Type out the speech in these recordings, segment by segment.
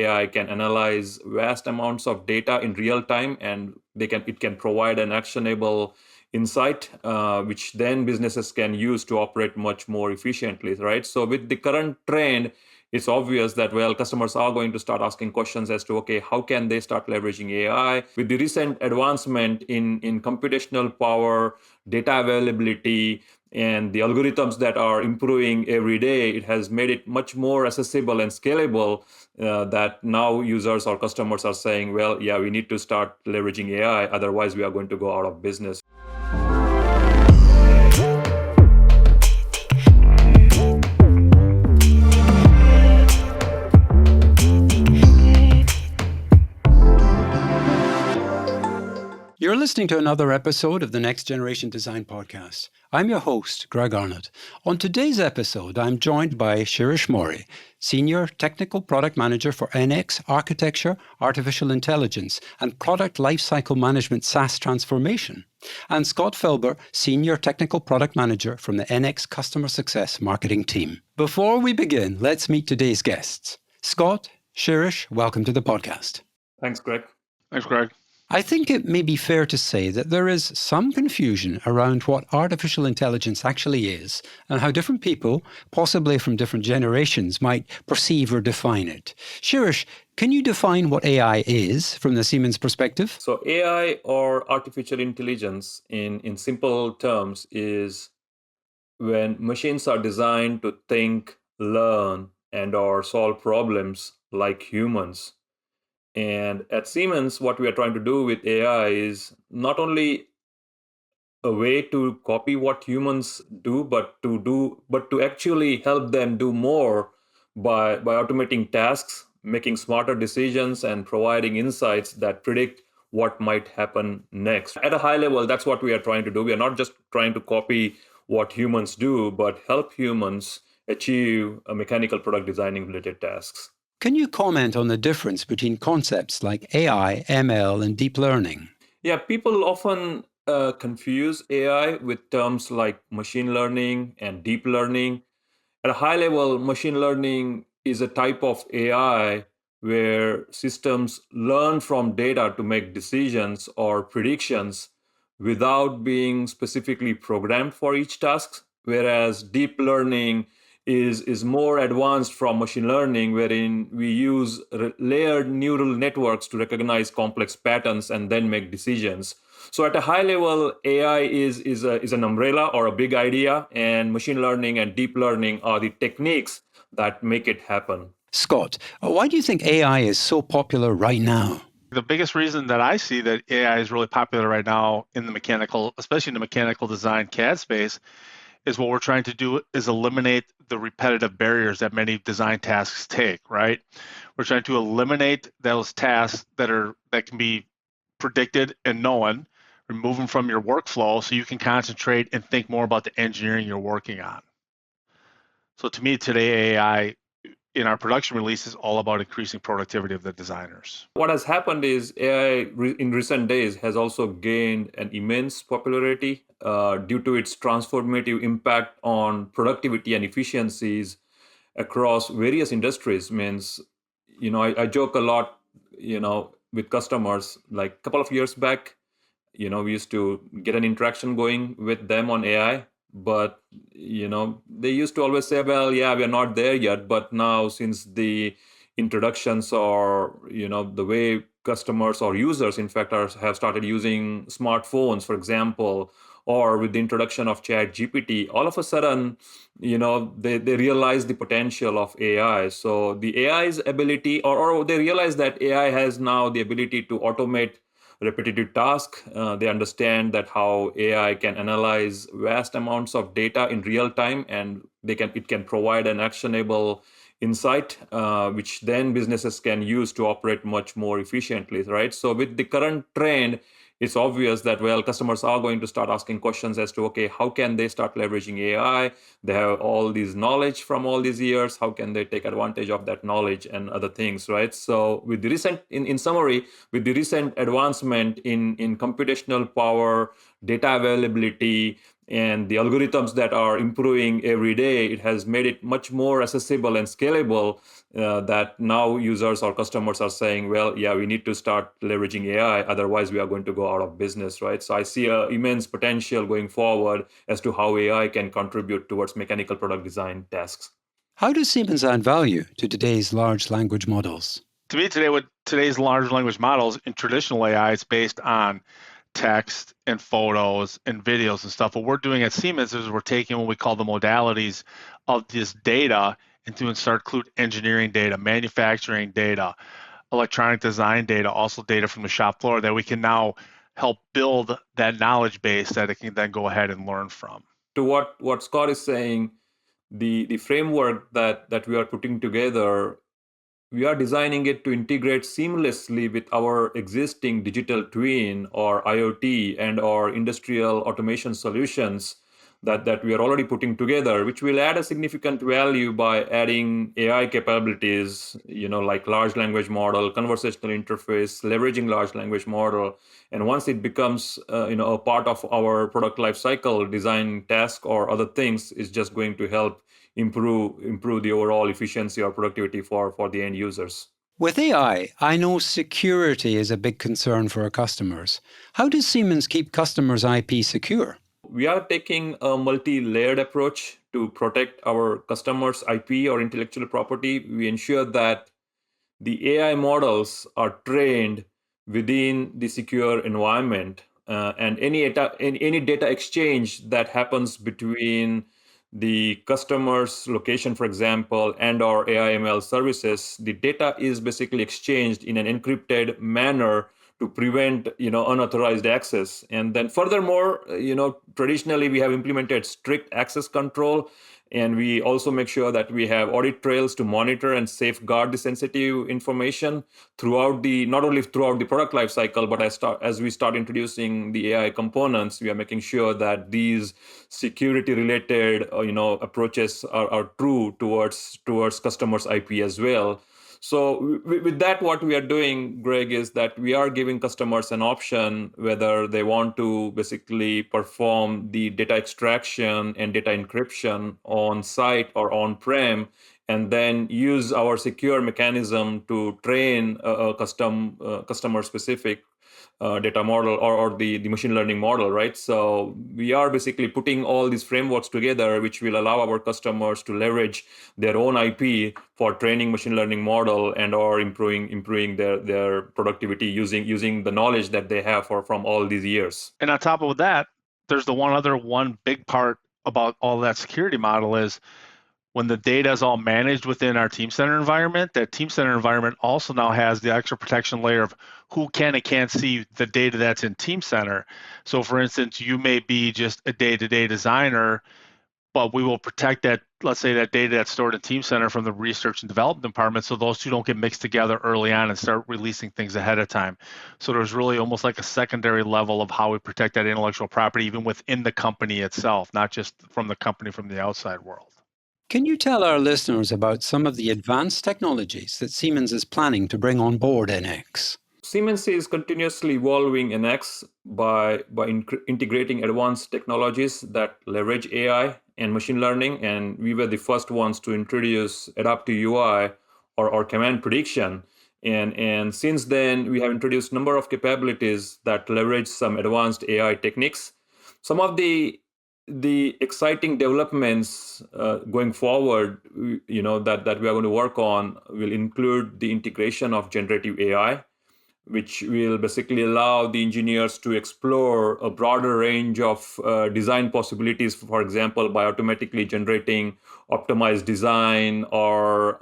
AI can analyze vast amounts of data in real time, and it can provide an actionable insight, which then businesses can use to operate much more efficiently, right? So with the current trend, it's obvious that, well, customers are going to start asking questions as to, okay, how can they start leveraging AI? With the recent advancement in computational power, data availability, and the algorithms that are improving every day, it has made it much more accessible and scalable, that now users or customers are saying, well, yeah, we need to start leveraging AI, otherwise we are going to go out of business. You're listening to another episode of the Next Generation Design Podcast. I'm your host, Greg Arnott. On today's episode, I'm joined by Shirish Mori, Senior Technical Product Manager for NX Architecture, Artificial Intelligence, and Product Lifecycle Management SaaS Transformation, and Scott Felber, Senior Technical Product Manager from the NX Customer Success Marketing Team. Before we begin, let's meet today's guests. Scott, Shirish, welcome to the podcast. Thanks, Greg. Thanks, Greg. I think it may be fair to say that there is some confusion around what artificial intelligence actually is and how different people, possibly from different generations, might perceive or define it. Shirish, can you define what AI is from the Siemens perspective? So AI, or artificial intelligence in simple terms, is when machines are designed to think, learn, and or solve problems like humans. And at Siemens, what we are trying to do with AI is not only a way to copy what humans do, but to actually help them do more by automating tasks, making smarter decisions, and providing insights that predict what might happen next. At a high level, that's what we are trying to do. We are not just trying to copy what humans do, but help humans achieve mechanical product designing related tasks. Can you comment on the difference between concepts like AI, ML, and deep learning? Yeah, people often confuse AI with terms like machine learning and deep learning. At a high level, machine learning is a type of AI where systems learn from data to make decisions or predictions without being specifically programmed for each task, whereas deep learning is more advanced from machine learning, wherein we use layered neural networks to recognize complex patterns and then make decisions. So at a high level, AI is an umbrella or a big idea, and machine learning and deep learning are the techniques that make it happen. Scott, why do you think AI is so popular right now? The biggest reason that I see that AI is really popular right now in the mechanical, especially in the mechanical design CAD space, is what we're trying to do is eliminate the repetitive barriers that many design tasks take, right? We're trying to eliminate those tasks that can be predicted and known, remove them from your workflow so you can concentrate and think more about the engineering you're working on. So to me, today, AI in our production release is all about increasing productivity of the designers. What has happened is AI in recent days has also gained an immense popularity due to its transformative impact on productivity and efficiencies across various industries. Means, I joke a lot, with customers. Like a couple of years back, we used to get an interaction going with them on AI. But, they used to always say, well, yeah, we're not there yet. But now, since the introductions or, the way customers or users, in fact, have started using smartphones, for example, or with the introduction of ChatGPT, all of a sudden, they realize the potential of AI. So the AI's ability, or they realize that AI has now the ability to automate repetitive task. They understand that how AI can analyze vast amounts of data in real time, and it can provide an actionable insight, which then businesses can use to operate much more efficiently, right? So with the current trend, it's obvious that, well, customers are going to start asking questions as to, okay, how can they start leveraging AI? They have all this knowledge from all these years. How can they take advantage of that knowledge and other things, right? So with the in summary, with the recent advancement in computational power, data availability, and the algorithms that are improving every day, it has made it much more accessible and scalable, that now users or customers are saying, well, yeah, we need to start leveraging AI, otherwise we are going to go out of business, right? So I see immense potential going forward as to how AI can contribute towards mechanical product design tasks. How does Siemens add value to today's large language models? To me, today, with today's large language models in traditional AI, it's based on text and photos and videos and stuff. What we're doing at Siemens is we're taking what we call the modalities of this data and to include engineering data, manufacturing data, electronic design data, also data from the shop floor that we can now help build that knowledge base that it can then go ahead and learn from. To what Scott is saying, the framework that we are putting together, we are designing it to integrate seamlessly with our existing digital twin or IoT and or industrial automation solutions that we are already putting together, which will add a significant value by adding AI capabilities, like large language model, conversational interface, leveraging large language model. And once it becomes, a part of our product lifecycle design task or other things, is just going to help improve the overall efficiency or productivity for the end users. With AI, I know security is a big concern for our customers. How does Siemens keep customers' IP secure? We are taking a multi-layered approach to protect our customers' IP or intellectual property. We ensure that the AI models are trained within the secure environment, and any data exchange that happens between the customer's location, for example, and our AI ML services, the data is basically exchanged in an encrypted manner to prevent unauthorized access. And then furthermore, traditionally we have implemented strict access control, and we also make sure that we have audit trails to monitor and safeguard the sensitive information not only throughout the product lifecycle, but as we start introducing the AI components, we are making sure that these security related approaches are true towards customers' IP as well. So with that, what we are doing, Greg, is that we are giving customers an option whether they want to basically perform the data extraction and data encryption on site or on-prem, and then use our secure mechanism to train a custom customer-specific data model or the machine learning model, right? So we are basically putting all these frameworks together, which will allow our customers to leverage their own IP for training machine learning model and or improving their productivity using the knowledge that they have from all these years. And on top of that, there's the one big part about all that security model is when the data is all managed within our Teamcenter environment, that Teamcenter environment also now has the extra protection layer of who can and can't see the data that's in Teamcenter. So for instance, you may be just a day-to-day designer, but we will protect that, let's say that data that's stored in Teamcenter from the research and development department, so those two don't get mixed together early on and start releasing things ahead of time. So there's really almost like a secondary level of how we protect that intellectual property even within the company itself, not just from the company from the outside world. Can you tell our listeners about some of the advanced technologies that Siemens is planning to bring on board NX? Siemens is continuously evolving NX by integrating advanced technologies that leverage AI and machine learning, and we were the first ones to introduce adaptive UI or command prediction. And since then, we have introduced a number of capabilities that leverage some advanced AI techniques. Some of the exciting developments going forward, that we are going to work on will include the integration of generative AI, which will basically allow the engineers to explore a broader range of design possibilities, for example, by automatically generating optimized design or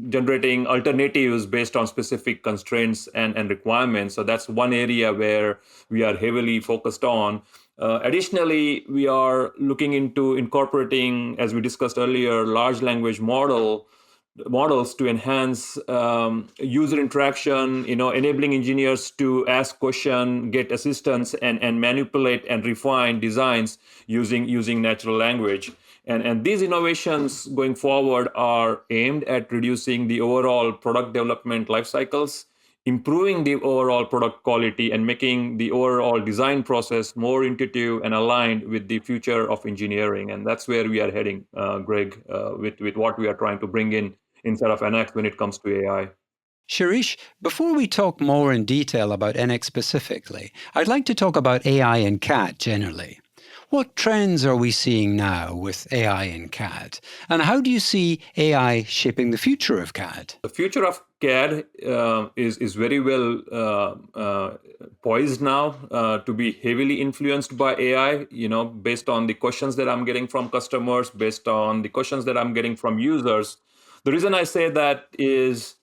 generating alternatives based on specific constraints and requirements. So that's one area where we are heavily focused on. Additionally, we are looking into incorporating, as we discussed earlier, large language models to enhance user interaction, enabling engineers to ask questions, get assistance, and manipulate and refine designs using natural language. And these innovations going forward are aimed at reducing the overall product development life cycles, improving the overall product quality and making the overall design process more intuitive and aligned with the future of engineering. And that's where we are heading, Greg, with what we are trying to bring in inside of NX when it comes to AI. Shirish, before we talk more in detail about NX specifically, I'd like to talk about AI and CAD generally. What trends are we seeing now with AI and CAD? And how do you see AI shaping the future of CAD? The future of CAD is very well poised now to be heavily influenced by AI, based on the questions that I'm getting from customers, based on the questions that I'm getting from users. The reason I say that is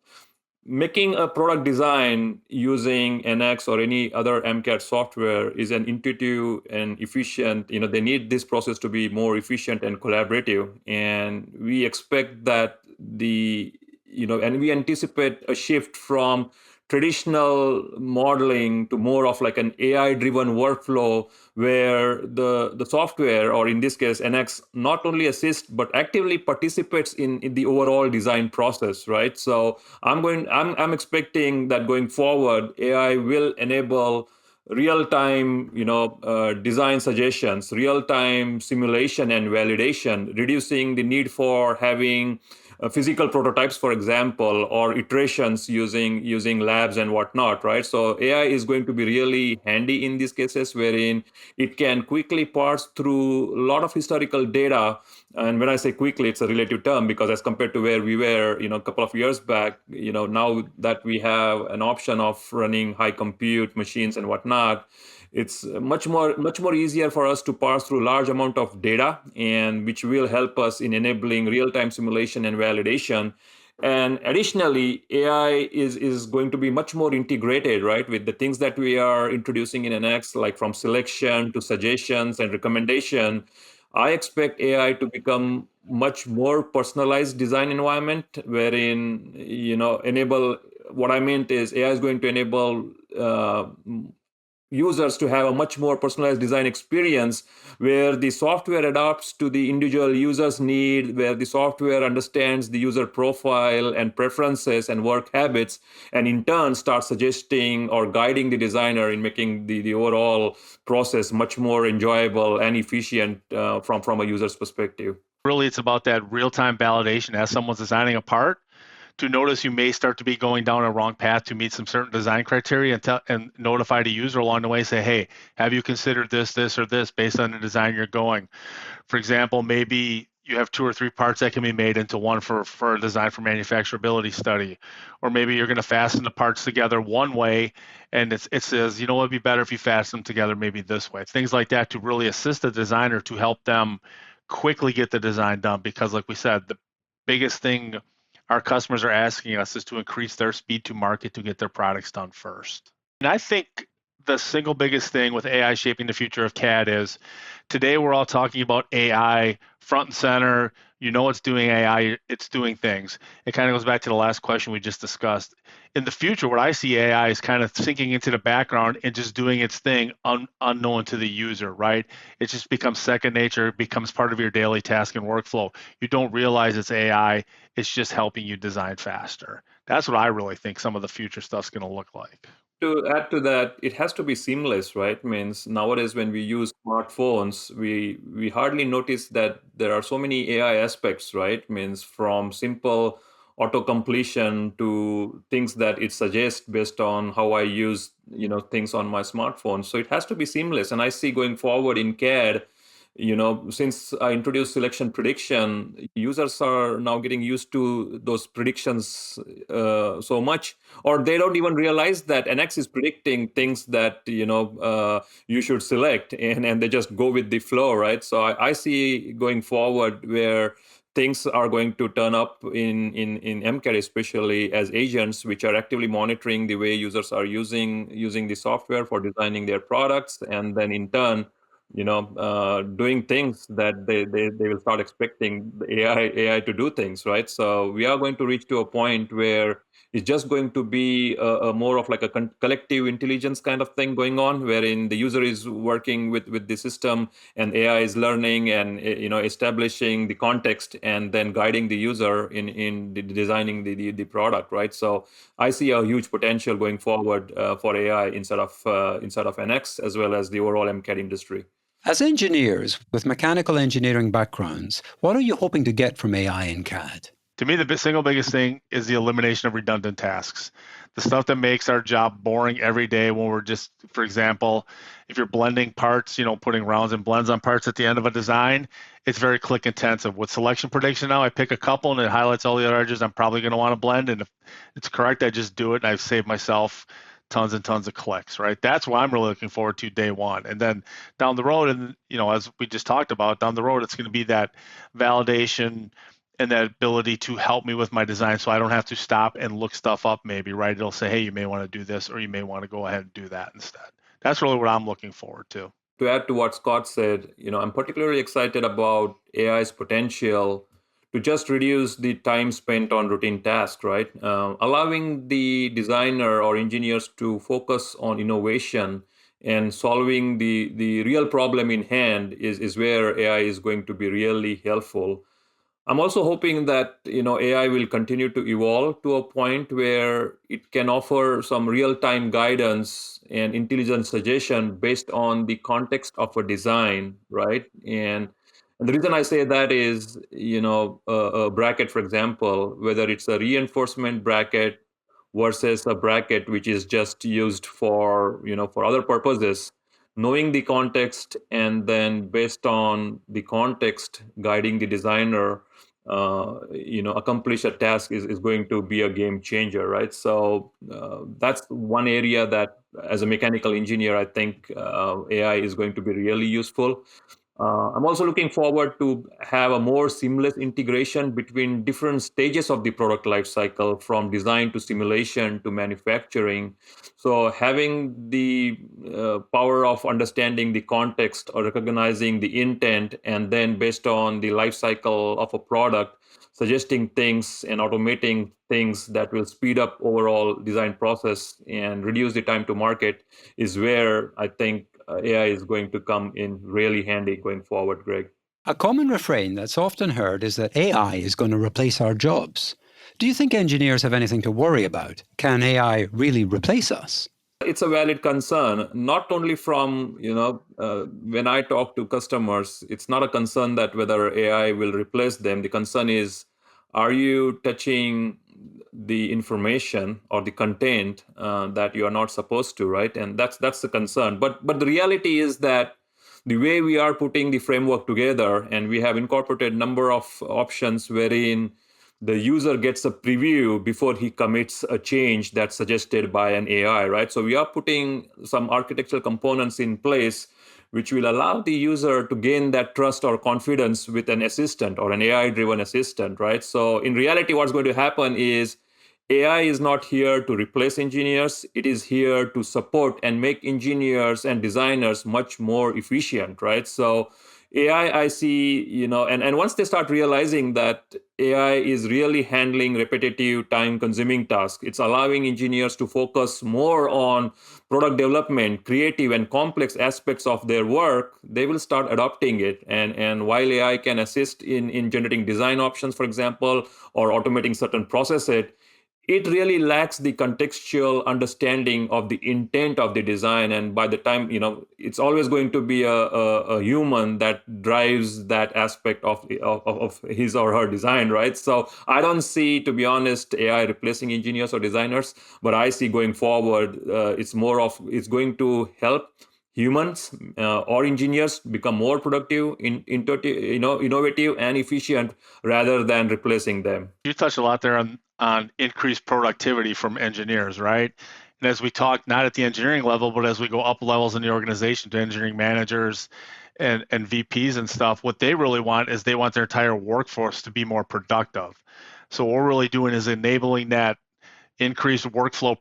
making a product design using NX or any other MCAD software is an intuitive and efficient, they need this process to be more efficient and collaborative. And we expect that and we anticipate a shift from traditional modeling to more of like an AI driven workflow where the software, or in this case NX, not only assists but actively participates in the overall design process, right? So I'm expecting that going forward AI will enable real-time design suggestions, real-time simulation and validation, reducing the need for having physical prototypes, for example, or iterations using labs and whatnot, right? So AI is going to be really handy in these cases, wherein it can quickly parse through a lot of historical data. And when I say quickly, it's a relative term, because as compared to where we were, a couple of years back, now that we have an option of running high compute machines and whatnot, it's much more easier for us to parse through large amount of data, and which will help us in enabling real-time simulation and validation. And additionally, AI is going to be much more integrated, right, with the things that we are introducing in NX, like from selection to suggestions and recommendation. I expect AI to become much more personalized design environment, wherein enable, what I meant is AI is going to enable users to have a much more personalized design experience, where the software adapts to the individual user's need, where the software understands the user profile and preferences and work habits, and in turn starts suggesting or guiding the designer in making the overall process much more enjoyable and efficient from a user's perspective. Really, it's about that real-time validation as someone's designing a part, to notice you may start to be going down a wrong path to meet some certain design criteria, and notify the user along the way, say, hey, have you considered this, or this based on the design you're going? For example, maybe you have 2 or 3 parts that can be made into one for a design for manufacturability study. Or maybe you're going to fasten the parts together one way, and it says, it'd be better if you fasten them together maybe this way. Things like that to really assist the designer to help them quickly get the design done. Because like we said, the biggest thing our customers are asking us is to increase their speed to market to get their products done first. And I think the single biggest thing with AI shaping the future of CAD is, today we're all talking about AI front and center. It's doing AI, it's doing things. It kind of goes back to the last question we just discussed. In the future, what I see AI is kind of sinking into the background and just doing its thing unknown to the user, right? It just becomes second nature, it becomes part of your daily task and workflow. You don't realize it's AI, it's just helping you design faster. That's what I really think some of the future stuff's going to look like. To add to that, it has to be seamless, right? Means nowadays when we use smartphones, we hardly notice that there are so many AI aspects, right? Means from simple auto completion to things that it suggests based on how I use things on my smartphone. So it has to be seamless. And I see going forward in CAD, since I introduced selection prediction, users are now getting used to those predictions so much, or they don't even realize that NX is predicting things that you should select, and they just go with the flow, right? So I see going forward where things are going to turn up in MCAD, especially as agents, which are actively monitoring the way users are using the software for designing their products, and then in turn doing things that they will start expecting the AI to do things, right? So we are going to reach to a point where It's just going to be a more of like a collective intelligence kind of thing going on, wherein the user is working with the system and AI is learning and establishing the context and then guiding the user in designing the product, right? So I see a huge potential going forward for AI inside of NX as well as the overall MCAD industry. As engineers with mechanical engineering backgrounds, what are you hoping to get from AI in CAD? To me, the single biggest thing is the elimination of redundant tasks. The stuff that makes our job boring every day when we're just, for example, if you're blending parts, putting rounds and blends on parts at the end of a design, it's very click intensive. With selection prediction now, I pick a couple and it highlights all the other edges I'm probably going to want to blend. And if it's correct, I just do it and I've saved myself tons and tons of clicks, right? That's what I'm really looking forward to day one. And then down the road, and as we just talked about, down the road, it's going to be that validation and that ability to help me with my design so I don't have to stop and look stuff up maybe, right? It'll say, hey, you may want to do this or you may want to go ahead and do that instead. That's really what I'm looking forward to. To add to what Scott said, I'm particularly excited about AI's potential to just reduce the time spent on routine tasks, right? Allowing the designer or engineers to focus on innovation and solving the real problem in hand is where AI is going to be really helpful. I'm also hoping that AI will continue to evolve to a point where it can offer some real-time guidance and intelligent suggestion based on the context of a design, right? And the reason I say that is, a bracket, for example, whether it's a reinforcement bracket versus a bracket which is just used for other purposes, knowing the context and then based on the context guiding the designer accomplish a task is going to be a game changer, right? So that's one area that as a mechanical engineer I think AI is going to be really useful. I'm also looking forward to have a more seamless integration between different stages of the product lifecycle, from design to simulation to manufacturing. So having the power of understanding the context or recognizing the intent, and then based on the life cycle of a product, suggesting things and automating things that will speed up overall design process and reduce the time to market is where I think AI is going to come in really handy going forward, Greg. A common refrain that's often heard is that AI is going to replace our jobs. Do you think engineers have anything to worry about? Can AI really replace us? It's a valid concern, not only from, when I talk to customers, it's not a concern that whether AI will replace them. The concern is, are you touching the information or the content that you are not supposed to, right? And that's the concern. But the reality is that the way we are putting the framework together, and we have incorporated a number of options wherein the user gets a preview before he commits a change that's suggested by an AI, right? So we are putting some architectural components in place which will allow the user to gain that trust or confidence with an assistant or an AI-driven assistant, right? So in reality, what's going to happen is AI is not here to replace engineers. It is here to support and make engineers and designers much more efficient, right? So AI, I see, and once they start realizing that AI is really handling repetitive, time-consuming tasks, it's allowing engineers to focus more on product development, creative and complex aspects of their work, they will start adopting it. And while AI can assist in generating design options, for example, or automating certain processes, it really lacks the contextual understanding of the intent of the design. And by the time, it's always going to be a human that drives that aspect of his or her design, right? So I don't see, to be honest, AI replacing engineers or designers, but I see going forward, it's going to help humans or engineers become more productive, innovative and efficient rather than replacing them. You touched a lot there on increased productivity from engineers, right? And as we talk, not at the engineering level, but as we go up levels in the organization to engineering managers and VPs and stuff, what they really want is they want their entire workforce to be more productive. So what we're really doing is enabling that increase workflow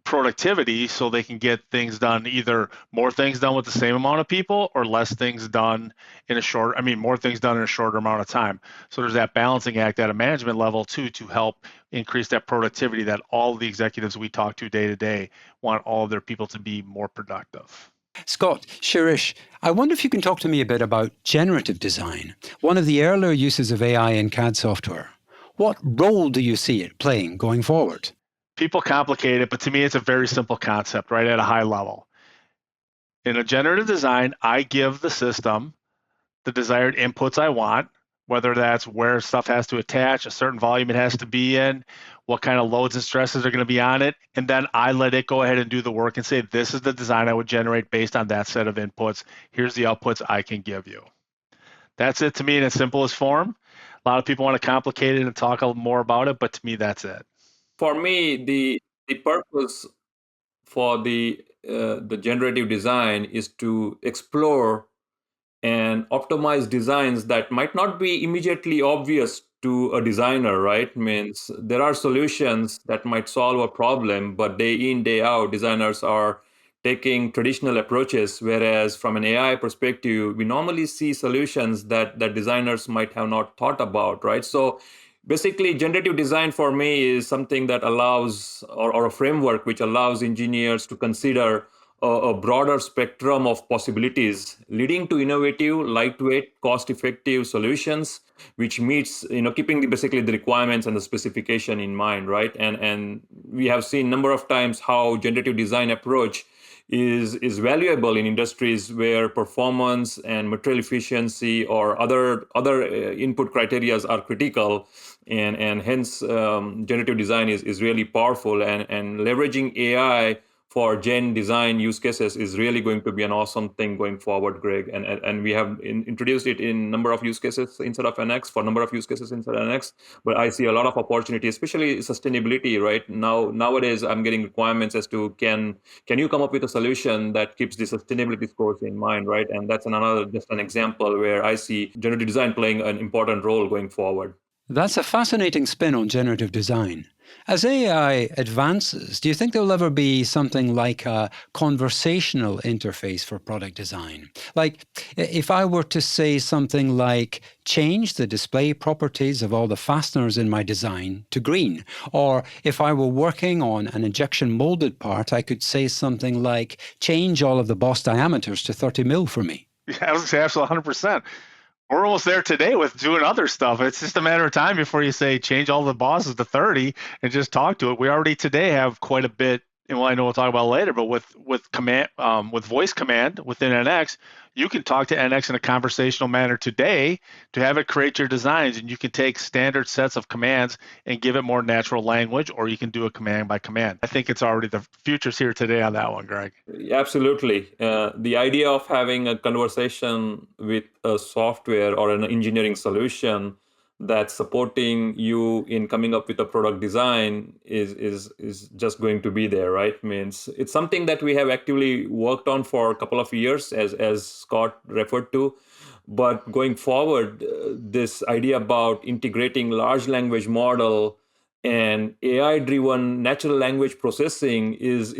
productivity, so they can get things done, either more things done with the same amount of people or less things done more things done in a shorter amount of time. So there's that balancing act at a management level too, to help increase that productivity that all the executives we talk to day want all of their people to be more productive. Scott, Shirish, I wonder if you can talk to me a bit about generative design, one of the earlier uses of AI in CAD software. What role do you see it playing going forward? People complicate it, but to me, it's a very simple concept, right at a high level. In a generative design, I give the system the desired inputs I want, whether that's where stuff has to attach, a certain volume it has to be in, what kind of loads and stresses are going to be on it, and then I let it go ahead and do the work and say, this is the design I would generate based on that set of inputs. Here's the outputs I can give you. That's it to me in its simplest form. A lot of people want to complicate it and talk a little more about it, but to me, that's it. For me, the purpose for the generative design is to explore and optimize designs that might not be immediately obvious to a designer, right? Means there are solutions that might solve a problem, but day in, day out, designers are taking traditional approaches, whereas from an AI perspective, we normally see solutions that designers might have not thought about, right? So basically, generative design for me is something that allows, or a framework which allows engineers to consider a broader spectrum of possibilities, leading to innovative, lightweight, cost-effective solutions, which meets, keeping basically the requirements and the specification in mind, right? And we have seen a number of times how generative design approach is valuable in industries where performance and material efficiency or other input criteria are critical, and hence generative design is really powerful, and leveraging AI for gen design use cases is really going to be an awesome thing going forward, Greg. And we have introduced it in number of use cases inside of NX, for number of use cases inside NX. But I see a lot of opportunity, especially sustainability. Right nowadays, I'm getting requirements as to can you come up with a solution that keeps the sustainability scores in mind, right? And that's just an example where I see generative design playing an important role going forward. That's a fascinating spin on generative design. As AI advances, do you think there'll ever be something like a conversational interface for product design? Like, if I were to say something like, change the display properties of all the fasteners in my design to green, or if I were working on an injection molded part, I could say something like, change all of the boss diameters to 30 mil for me. Yeah, I was going to say absolutely 100%. We're almost there today with doing other stuff. It's just a matter of time before you say change all the bosses to 30 and just talk to it. We already today have quite a bit, and I know we'll talk about it later, but with command, with voice command within NX, you can talk to NX in a conversational manner today to have it create your designs, and you can take standard sets of commands and give it more natural language, or you can do it command by command. I think it's already, the future's here today on that one, Greg. Absolutely. The idea of having a conversation with a software or an engineering solution that's supporting you in coming up with a product design is just going to be there, right? Means it's something that we have actively worked on for a couple of years, as Scott referred to. But going forward, this idea about integrating large language model and AI-driven natural language processing is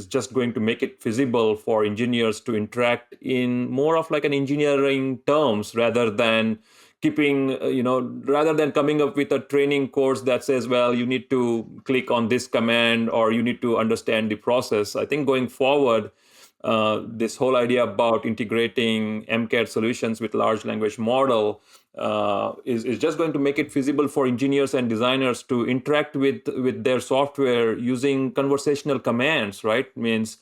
just going to make it feasible for engineers to interact in more of like an engineering terms, rather than coming up with a training course that says, well, you need to click on this command or you need to understand the process. I think going forward, this whole idea about integrating MCAD solutions with large language model is just going to make it feasible for engineers and designers to interact with their software using conversational commands, right? Means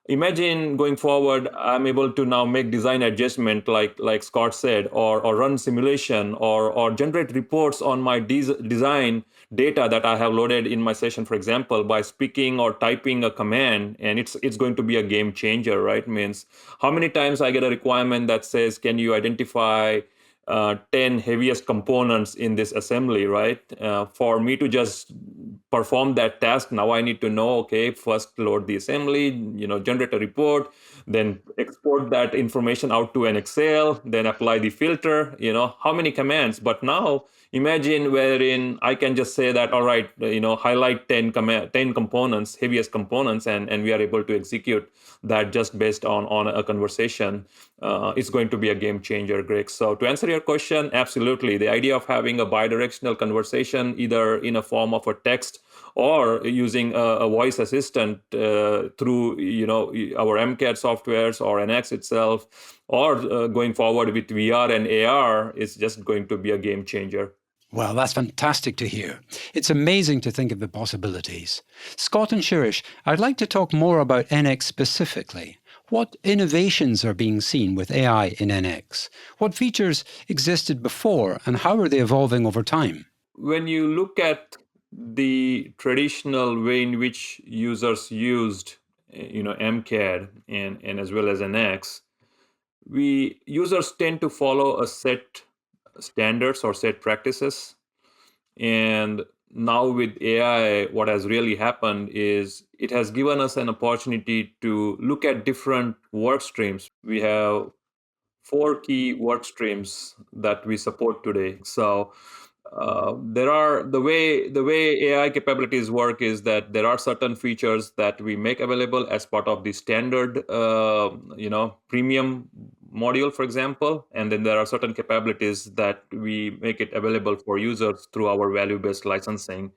imagine going forward, I'm able to now make design adjustment, like Scott said, or run simulation, or generate reports on my design data that I have loaded in my session, for example, by speaking or typing a command, and it's going to be a game changer, right? Means how many times I get a requirement that says, can you identify 10 heaviest components in this assembly, right? For me to just perform that task, now I need to know, okay, first load the assembly, generate a report, then export that information out to an Excel, then apply the filter, how many commands. But now, Imagine wherein I can just say that, all right, highlight 10 components, heaviest components, and we are able to execute that just based on a conversation. It's going to be a game changer, Greg. So to answer your question, absolutely. The idea of having a bidirectional conversation, either in a form of a text or using a voice assistant through our MCAD softwares or NX itself, or going forward with VR and AR, is just going to be a game changer. Well, that's fantastic to hear. It's amazing to think of the possibilities. Scott and Shirish, I'd like to talk more about NX specifically. What innovations are being seen with AI in NX? What features existed before, and how are they evolving over time? When you look at the traditional way in which users used MCAD and as well as NX, users tend to follow a set standards or set practices. And now with AI, what has really happened is it has given us an opportunity to look at different work streams. We have 4 key work streams that we support today. So there are the way AI capabilities work is that there are certain features that we make available as part of the standard premium module, for example, and then there are certain capabilities that we make it available for users through our value-based licensing.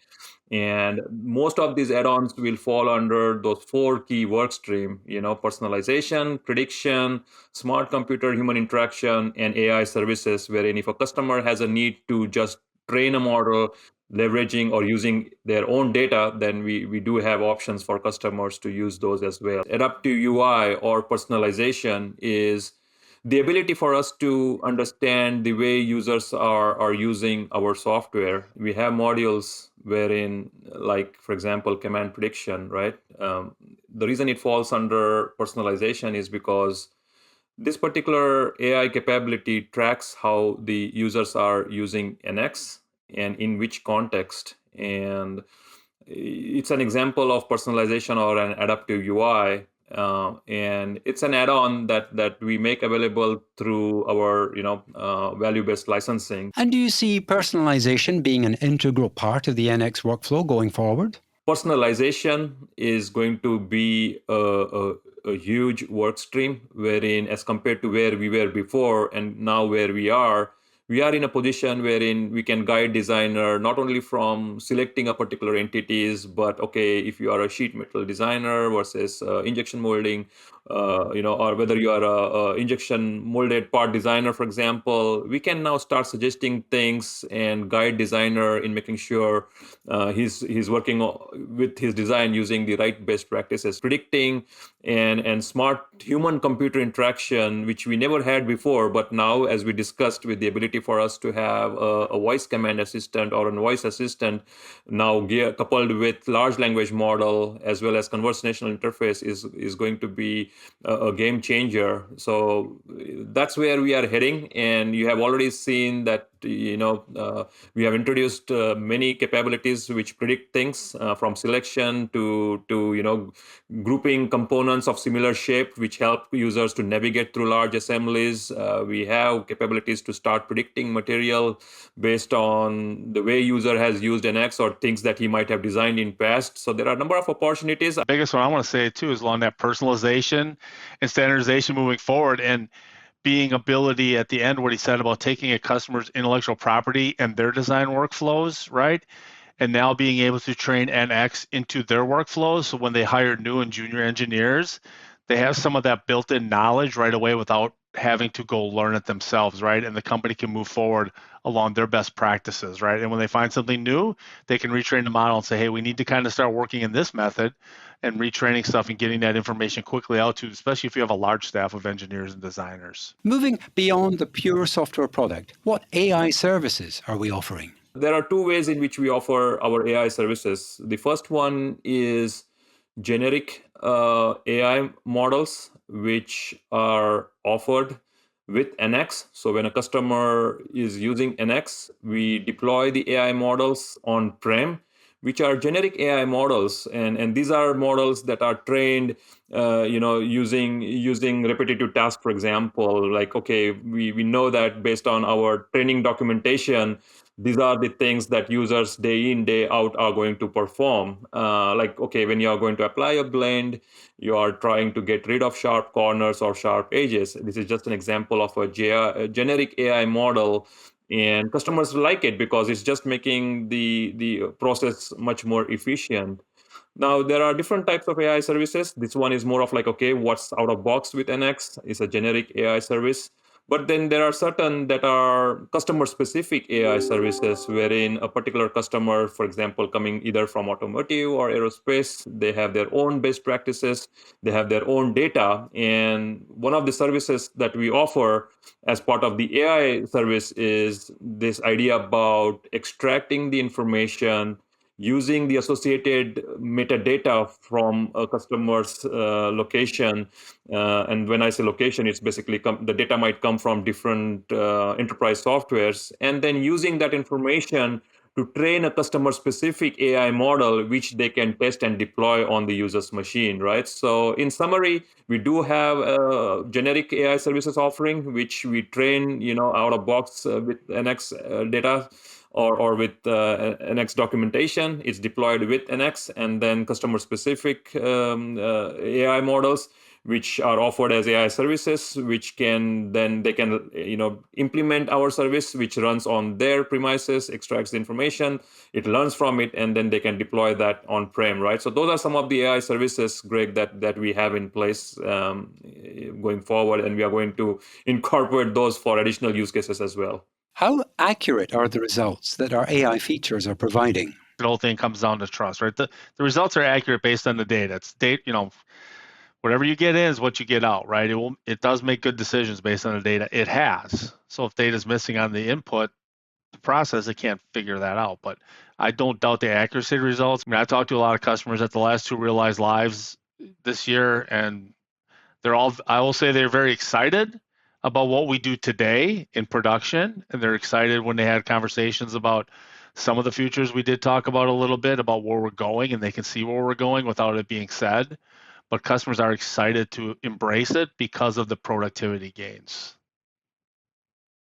And most of these add-ons will fall under those 4 key work stream, personalization, prediction, smart computer human interaction, and AI services, wherein if a customer has a need to just train a model leveraging or using their own data, then we do have options for customers to use those as well. Adaptive UI or personalization is the ability for us to understand the way users are using our software. We have modules wherein, like, for example, command prediction, right? The reason it falls under personalization is because this particular AI capability tracks how the users are using NX and in which context. And it's an example of personalization or an adaptive UI. And it's an add-on that we make available through our value-based licensing. And do you see personalization being an integral part of the NX workflow going forward? Personalization is going to be a huge work stream, wherein as compared to where we were before and now where we are in a position wherein we can guide designer not only from selecting a particular entities, but okay, if you are a sheet metal designer versus injection molding, or whether you are a injection molded part designer, for example, we can now start suggesting things and guide designer in making sure he's working with his design using the right best practices, predicting and smart human computer interaction, which we never had before. But now, as we discussed, with the ability for us to have a voice command assistant or a voice assistant now coupled with large language model as well as conversational interface is going to be a game changer. So that's where we are heading, and you have already seen that we have introduced many capabilities which predict things from selection to grouping components of similar shape, which help users to navigate through large assemblies. We have capabilities to start predicting material based on the way user has used NX or things that he might have designed in past. So there are a number of opportunities. The biggest one I want to say too is along that personalization and standardization moving forward, and being ability at the end what he said about taking a customer's intellectual property and their design workflows, right? And now being able to train NX into their workflows. So when they hire new and junior engineers, they have some of that built-in knowledge right away without having to go learn it themselves, right? And the company can move forward along their best practices, right? And when they find something new, they can retrain the model and say, hey, we need to kind of start working in this method, and retraining stuff and getting that information quickly out to, especially if you have a large staff of engineers and designers. Moving beyond the pure software product, what AI services are we offering? There are 2 ways in which we offer our AI services. The first one is generic AI models, which are offered with NX. So when a customer is using NX, we deploy the AI models on-prem, which are generic AI models, and these are models that are trained, using repetitive tasks. For example, like, okay, we know that based on our training documentation, these are the things that users day in, day out are going to perform. Like, okay, when you are going to apply a blend, you are trying to get rid of sharp corners or sharp edges. This is just an example of a generic AI model, and customers like it because it's just making the process much more efficient. Now, there are different types of AI services. This one is more of like, okay, what's out of box with NX is a generic AI service. But then there are certain that are customer specific AI services, wherein a particular customer, for example, coming either from automotive or aerospace, they have their own best practices, they have their own data. And one of the services that we offer as part of the AI service is this idea about extracting the information using the associated metadata from a customer's location. And when I say location, it's basically the data might come from different enterprise softwares, and then using that information to train a customer specific AI model, which they can test and deploy on the user's machine, right? So in summary, we do have a generic AI services offering, which we train, out of box with NX data or with NX documentation. It's deployed with NX, and then customer specific AI models, which are offered as AI services, which they can implement our service, which runs on their premises, extracts the information, it learns from it, and then they can deploy that on prem, right? So those are some of the AI services, Greg, that we have in place going forward, and we are going to incorporate those for additional use cases as well. How accurate are the results that our AI features are providing? The whole thing comes down to trust, right? The results are accurate based on the data. It's data, whatever you get in is what you get out, right? It does make good decisions based on the data it has. So if data is missing on the input, the process, it can't figure that out. But I don't doubt the accuracy of the results. I talked to a lot of customers at the last 2 Realize Lives this year, and I will say they're very excited about what we do today in production, and they're excited when they had conversations about some of the features we did talk about a little bit about where we're going, and they can see where we're going without it being said. But customers are excited to embrace it because of the productivity gains.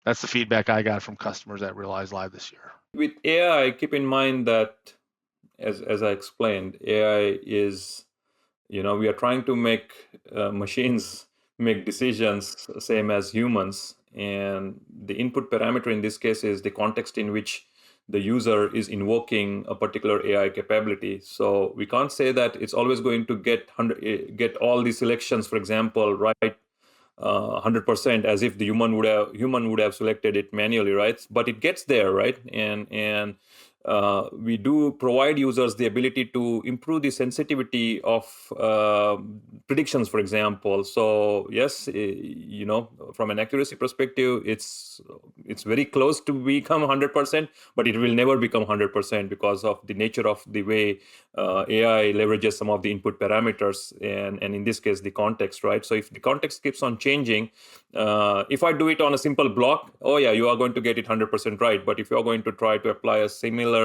That's the feedback I got from customers at Realize Live this year. With AI, keep in mind that, as I explained, AI is, we are trying to make machines make decisions same as humans. And the input parameter in this case is the context in which the user is invoking a particular AI capability. So we can't say that it's always going to get all the selections, for example, right 100% as if the human would have selected it manually, right? But it gets there, right? And we do provide users the ability to improve the sensitivity of predictions, for example. So yes, from an accuracy perspective, it's very close to become 100%, but it will never become 100% because of the nature of the way AI leverages some of the input parameters, and in this case, the context, right? So if the context keeps on changing, if I do it on a simple block, oh yeah, you are going to get it 100% right. But if you are going to try to apply a similar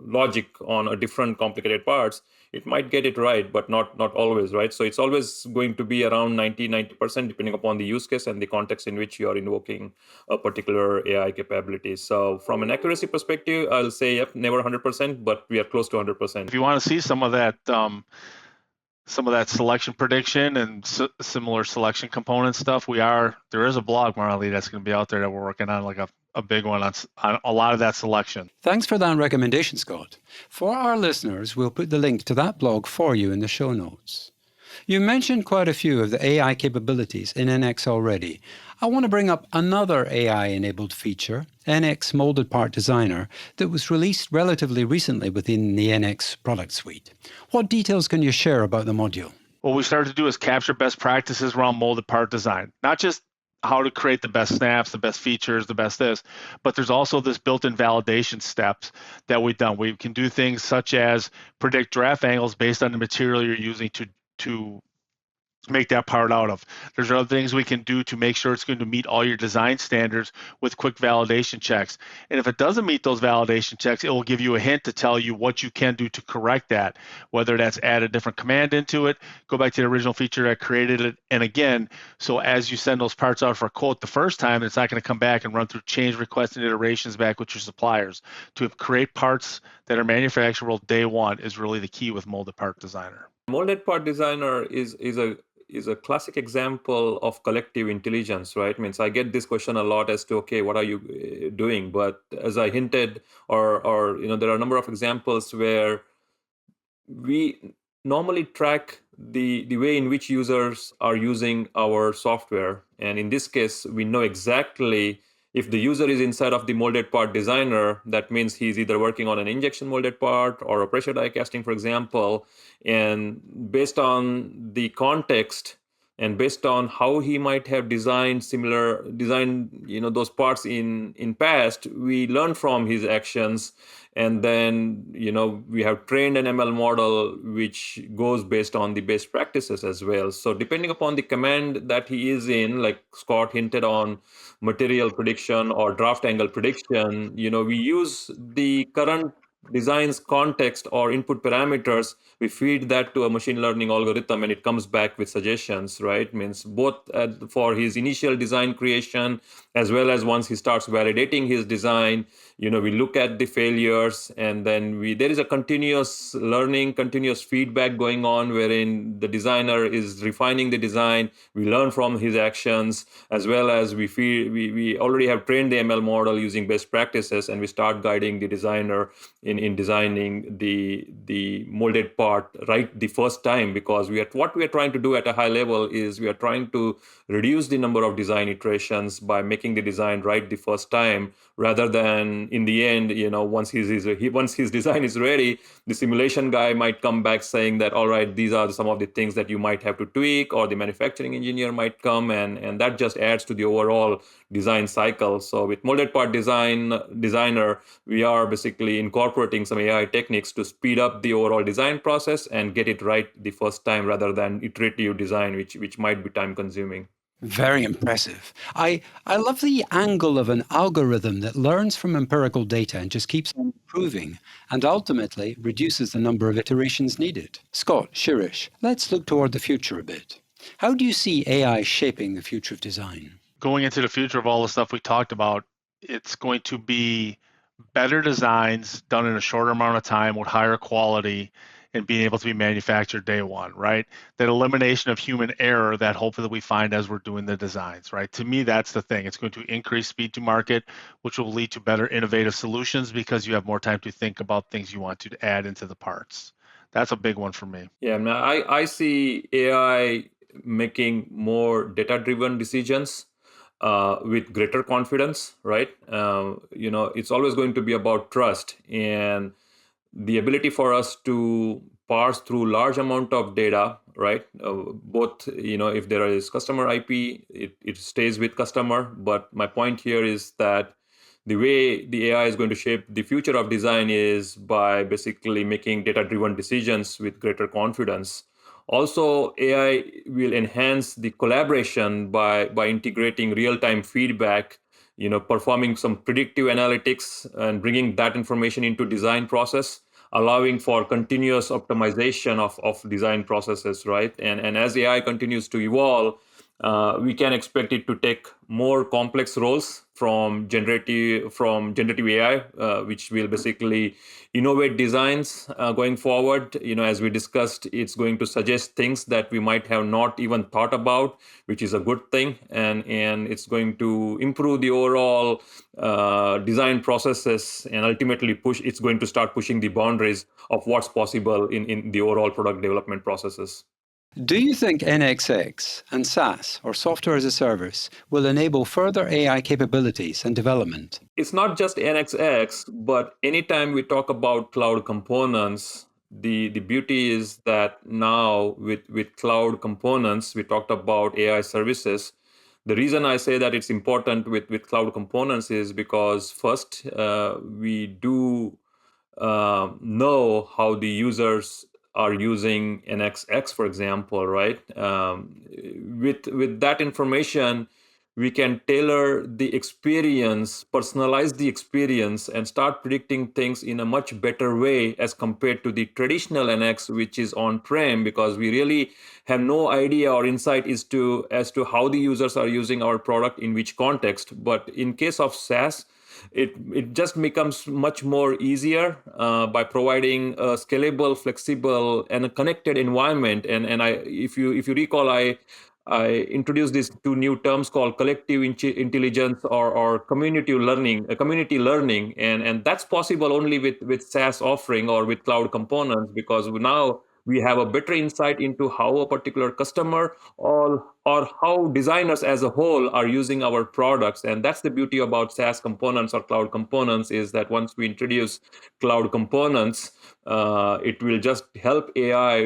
logic on a different complicated parts, it might get it right, but not always, right? So it's always going to be around 90% depending upon the use case and the context in which you are invoking a particular AI capability. So from an accuracy perspective, I'll say, yep, never 100%, but we are close to 100%. If you want to see some of that selection prediction and similar selection component stuff, there is a blog, Marley, that's going to be out there that we're working on, like a big one on a lot of that selection. Thanks for that recommendation, Scott. For our listeners, we'll put the link to that blog for you in the show notes. You mentioned quite a few of the AI capabilities in NX already. I want to bring up another AI-enabled feature, NX Molded Part Designer, that was released relatively recently within the NX product suite. What details can you share about the module? What we started to do is capture best practices around molded part design, not just how to create the best snaps, the best features, the best this, but there's also this built-in validation steps that we've done. We can do things such as predict draft angles based on the material you're using to make that part out of. There's other things we can do to make sure it's going to meet all your design standards with quick validation checks. And if it doesn't meet those validation checks, it will give you a hint to tell you what you can do to correct that, whether that's add a different command into it, go back to the original feature that created it. And again, so as you send those parts out for a quote the first time, it's not going to come back and run through change requests and iterations back with your suppliers. To create parts that are manufacturable day one is really the key with Molded Part Designer. Molded Part Designer is a classic example of collective intelligence, right? Means I get this question a lot as to, okay, what are you doing? But as I hinted, or there are a number of examples where we normally track the way in which users are using our software. And in this case, we know exactly if the user is inside of the Molded Part Designer, that means he's either working on an injection molded part or a pressure die casting, for example. And based on the context and based on how he might have designed those parts in past, we learn from his actions. And then we have trained an ML model which goes based on the best practices as well. So depending upon the command that he is in, like Scott hinted on material prediction or draft angle prediction, we use the current design's context or input parameters, we feed that to a machine learning algorithm and it comes back with suggestions, right? Means both for his initial design creation as well as once he starts validating his design, we look at the failures and then there is a continuous learning, continuous feedback going on wherein the designer is refining the design. We learn from his actions as well as we already have trained the ML model using best practices and we start guiding the designer in designing the molded part right the first time, because what we are trying to do at a high level is we are trying to reduce the number of design iterations by making the design right the first time, rather than in the end, once his design is ready, the simulation guy might come back saying that, all right, these are some of the things that you might have to tweak, or the manufacturing engineer might come and that just adds to the overall design cycle. So with Molded Part Designer, we are basically incorporating some AI techniques to speed up the overall design process and get it right the first time rather than iterative design, which might be time consuming. Very impressive. I love the angle of an algorithm that learns from empirical data and just keeps on improving and ultimately reduces the number of iterations needed. Scott, Shirish, let's look toward the future a bit. How do you see AI shaping the future of design? Going into the future of all the stuff we talked about, it's going to be better designs done in a shorter amount of time with higher quality and being able to be manufactured day one, right? That elimination of human error that hopefully we find as we're doing the designs, right? To me, that's the thing. It's going to increase speed to market, which will lead to better innovative solutions because you have more time to think about things you want to add into the parts. That's a big one for me. Yeah, I see AI making more data-driven decisions with greater confidence, right? It's always going to be about trust and the ability for us to parse through large amount of data, right? Both, if there is customer IP, it stays with customer. But my point here is that the way the AI is going to shape the future of design is by basically making data-driven decisions with greater confidence. Also, AI will enhance the collaboration by integrating real-time feedback, performing some predictive analytics and bringing that information into design process, allowing for continuous optimization of design processes, right? And as AI continues to evolve, we can expect it to take more complex roles from generative AI, which will basically innovate designs going forward. As we discussed, it's going to suggest things that we might have not even thought about, which is a good thing, and it's going to improve the overall design processes, and ultimately it's going to start pushing the boundaries of what's possible in the overall product development processes. Do you think NXX and SaaS, or software as a service, will enable further AI capabilities and development? It's not just NXX, but anytime we talk about cloud components, the beauty is that now with cloud components, we talked about AI services. The reason I say that it's important with cloud components is because first, we do know how the users are using NXX, for example, right? With that information, we can tailor the experience, personalize the experience, and start predicting things in a much better way as compared to the traditional NX, which is on-prem, because we really have no idea or insight as to how the users are using our product in which context. But in case of SaaS, it just becomes much more easier by providing a scalable, flexible, and a connected environment. And if you recall, I introduced these two new terms called collective intelligence or community learning, and that's possible only with SaaS offering or with cloud components, because now we have a better insight into how a particular customer or how designers as a whole are using our products. And that's the beauty about SaaS components or cloud components, is that once we introduce cloud components, it will just help AI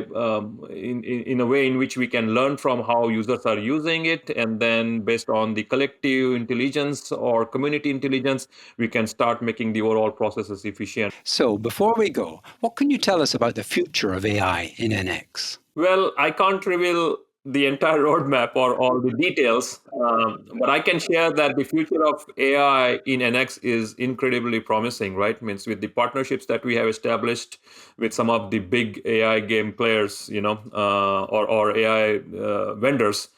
in a way in which we can learn from how users are using it, and then based on the collective intelligence or community intelligence, we can start making the overall processes efficient. So, before we go, what can you tell us about the future of AI in NX? Well, I can't reveal the entire roadmap or all the details, but I can share that the future of AI in NX is incredibly promising, right? Means with the partnerships that we have established with some of the big AI game players, or AI vendors,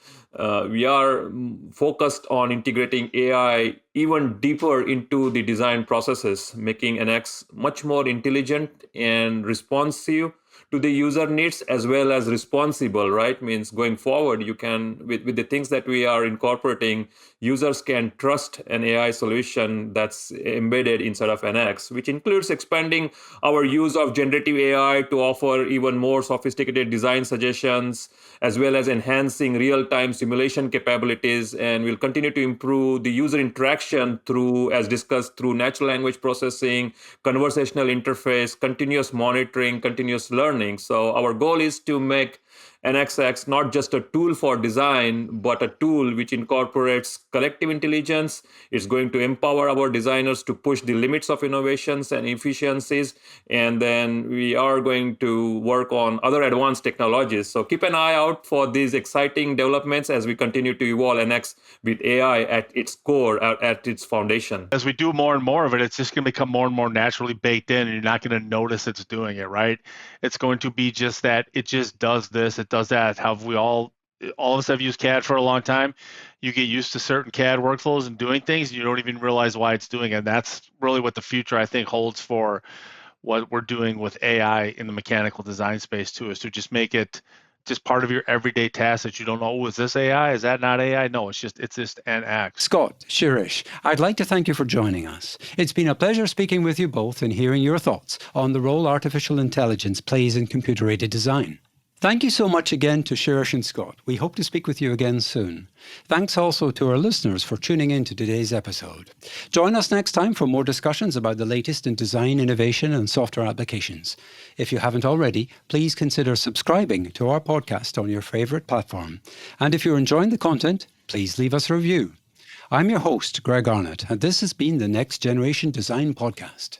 we are focused on integrating AI even deeper into the design processes, making NX much more intelligent and responsive to the user needs, as well as responsible, right? Means going forward, you can, with the things that we are incorporating, users can trust an AI solution that's embedded inside of NX, which includes expanding our use of generative AI to offer even more sophisticated design suggestions, as well as enhancing real-time simulation capabilities. And we'll continue to improve the user interaction through, as discussed, through natural language processing, conversational interface, continuous monitoring, continuous learning. So our goal is to make NXX not just a tool for design, but a tool which incorporates collective intelligence. It's going to empower our designers to push the limits of innovations and efficiencies. And then we are going to work on other advanced technologies. So keep an eye out for these exciting developments as we continue to evolve NX with AI at its core, at its foundation. As we do more and more of it, it's just going to become more and more naturally baked in, and you're not going to notice it's doing it, right? It's going to be just that it just does this, it does that. How we all of us have used CAD for a long time. You get used to certain CAD workflows and doing things, and you don't even realize why it's doing it. And that's really what the future, I think, holds for what we're doing with AI in the mechanical design space too, is to just make it just part of your everyday task that you don't know, oh, is this AI? Is that not AI? No, it's just NX. Scott, Shirish, I'd like to thank you for joining us. It's been a pleasure speaking with you both and hearing your thoughts on the role artificial intelligence plays in computer-aided design. Thank you so much again to Shirish and Scott. We hope to speak with you again soon. Thanks also to our listeners for tuning in to today's episode. Join us next time for more discussions about the latest in design, innovation, and software applications. If you haven't already, please consider subscribing to our podcast on your favorite platform. And if you're enjoying the content, please leave us a review. I'm your host, Greg Arnott, and this has been the Next Generation Design Podcast.